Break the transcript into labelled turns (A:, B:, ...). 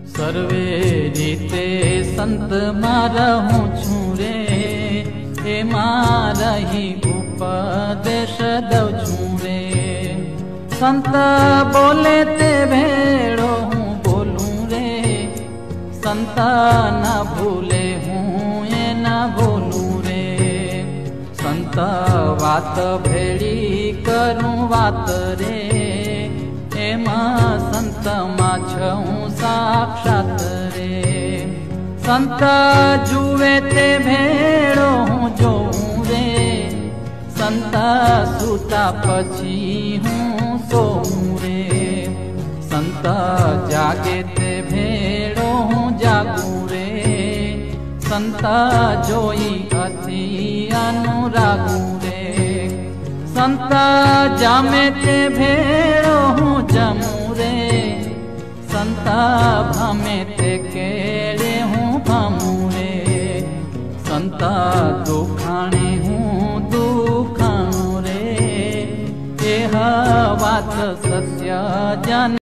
A: सर्वे रीते संत मारा हूँ छू रे, ए मारा ही उपदेश दऊ छू रे। संत बोले ते भेड़ो हूँ बोलूं रे, संत ना भूले हूँ ये ना बोलूं रे। संत वात भेड़ी करूं वात रे, एमा संत मां छूं साक्षात रे। संत जुए ते भेड़ो हूँ जोऊं रे, संत सूता पछी हूँ सोऊं रे। संत जागे ते भेड़ो हूँ जागूं रे, संत जोई अति अनुरागूं रे। संत जामे ते भेड़ो हूँ जमूं रे, संत भमे ते केड़े हूँ भमूं रे। संत दुखाणे हूँ दुखाणो रे, एह वात सत्य जन